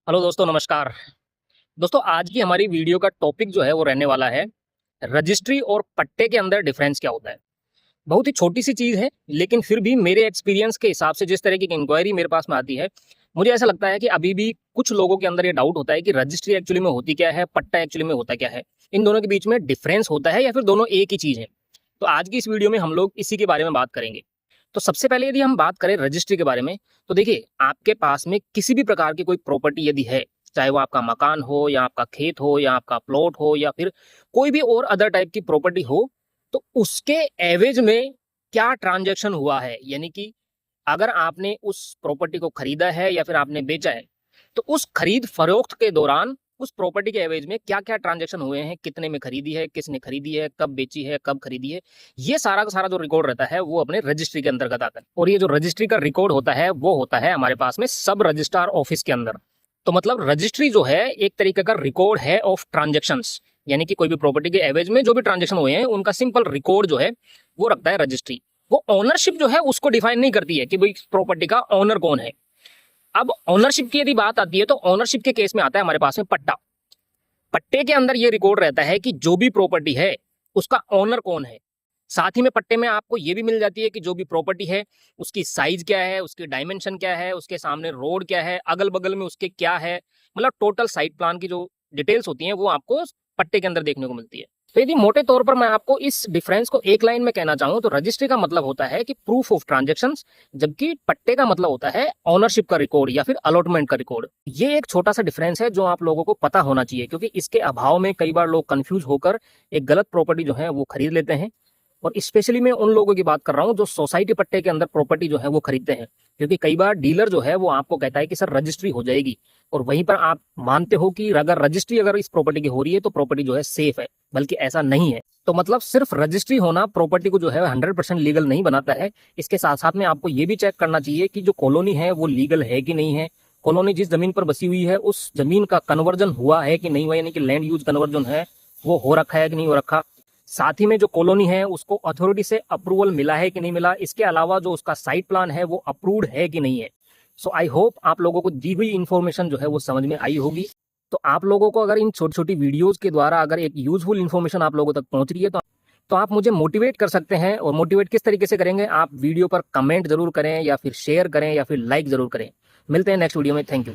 Hello दोस्तों, नमस्कार। दोस्तों, आज की हमारी वीडियो का टॉपिक जो है वो रहने वाला है रजिस्ट्री और पट्टे के अंदर डिफरेंस क्या होता है। बहुत ही छोटी सी चीज़ है, लेकिन फिर भी मेरे एक्सपीरियंस के हिसाब से जिस तरह की इंक्वायरी मेरे पास में आती है, मुझे ऐसा लगता है कि अभी भी कुछ लोगों के अंदर ये डाउट होता है कि रजिस्ट्री एक्चुअली में होती क्या है, पट्टा एक्चुअली में होता क्या है, इन दोनों के बीच में डिफरेंस होता है या फिर दोनों एक ही चीज़ है। तो आज की इस वीडियो में हम लोग इसी के बारे में बात करेंगे। तो सबसे पहले यदि हम बात करें रजिस्ट्री के बारे में, तो देखिए, आपके पास में किसी भी प्रकार की कोई प्रॉपर्टी यदि है, चाहे वो आपका मकान हो या आपका खेत हो या आपका प्लॉट हो या फिर कोई भी और अदर टाइप की प्रॉपर्टी हो, तो उसके एवज में क्या ट्रांजैक्शन हुआ है, यानी कि अगर आपने उस प्रॉपर्टी को खरीदा है या फिर आपने बेचा है, तो उस खरीद फरोख्त के दौरान उस प्रॉपर्टी के एवज में क्या क्या ट्रांजैक्शन हुए हैं, कितने में खरीदी है, किसने खरीदी है, कब बेची है, कब खरीदी है, ये सारा का सारा जो रिकॉर्ड रहता है वो अपने रजिस्ट्री के अंतर्गत आता है। और ये जो रजिस्ट्री का रिकॉर्ड होता है वो होता है हमारे पास में सब रजिस्ट्रार ऑफिस के अंदर। तो मतलब रजिस्ट्री जो है एक तरीके का रिकॉर्ड है ऑफ ट्रांजेक्शन्स, यानी कि कोई भी प्रॉपर्टी के एवज में जो भी ट्रांजेक्शन हुए हैं उनका सिंपल रिकॉर्ड जो है वो रखता है रजिस्ट्री। वो ओनरशिप जो है उसको डिफाइन नहीं करती है कि भाई प्रॉपर्टी का ओनर कौन है। अब ओनरशिप की यदि बात आती है तो ओनरशिप के केस में आता है हमारे पास में पट्टा। पट्टे के अंदर ये रिकॉर्ड रहता है कि जो भी प्रॉपर्टी है उसका ओनर कौन है। साथ ही में पट्टे में आपको ये भी मिल जाती है कि जो भी प्रॉपर्टी है उसकी साइज क्या है, उसकी डायमेंशन क्या है, उसके सामने रोड क्या है, अगल बगल में उसके क्या है, मतलब टोटल साइट प्लान की जो डिटेल्स होती हैं वो आपको पट्टे के अंदर देखने को मिलती है। तो यदि मोटे तौर पर मैं आपको इस डिफरेंस को एक लाइन में कहना चाहूं तो रजिस्ट्री का मतलब होता है कि प्रूफ ऑफ ट्रांजेक्शन्स, जबकि पट्टे का मतलब होता है ओनरशिप का रिकॉर्ड या फिर अलॉटमेंट का रिकॉर्ड। ये एक छोटा सा डिफरेंस है जो आप लोगों को पता होना चाहिए, क्योंकि इसके अभाव में कई बार लोग कंफ्यूज होकर एक गलत प्रॉपर्टी जो है वो खरीद लेते हैं। और स्पेशली मैं उन लोगों की बात कर रहा हूँ जो सोसाइटी पट्टे के अंदर प्रॉपर्टी जो है वो खरीदते हैं, क्योंकि कई बार डीलर जो है वो आपको कहता है कि सर रजिस्ट्री हो जाएगी, और वहीं पर आप मानते हो कि अगर रजिस्ट्री अगर इस प्रॉपर्टी की हो रही है तो प्रॉपर्टी जो है सेफ है, बल्कि ऐसा नहीं है। तो मतलब सिर्फ रजिस्ट्री होना प्रॉपर्टी को जो है 100% लीगल नहीं बनाता है। इसके साथ साथ में आपको ये भी चेक करना चाहिए कि जो कॉलोनी है वो लीगल है कि नहीं है, कॉलोनी जिस जमीन पर बसी हुई है उस जमीन का कन्वर्जन हुआ है कि नहीं हुआ, यानी कि लैंड यूज कन्वर्जन है वो हो रखा है कि नहीं हो रखा। साथ ही में जो कॉलोनी है उसको अथॉरिटी से अप्रूवल मिला है कि नहीं मिला, इसके अलावा जो उसका साइट प्लान है वो अप्रूव्ड है कि नहीं है। सो आई होप आप लोगों को दी हुई इन्फॉर्मेशन जो है वो समझ में आई होगी। तो आप लोगों को अगर इन छोटी छोटी वीडियोस के द्वारा अगर एक यूजफुल इन्फॉर्मेशन आप लोगों तक पहुंच रही है तो आप मुझे मोटिवेट कर सकते हैं। और मोटिवेट किस तरीके से करेंगे, आप वीडियो पर कमेंट जरूर करें या फिर शेयर करें या फिर लाइक जरूर करें। मिलते हैं नेक्स्ट वीडियो में। Thank you.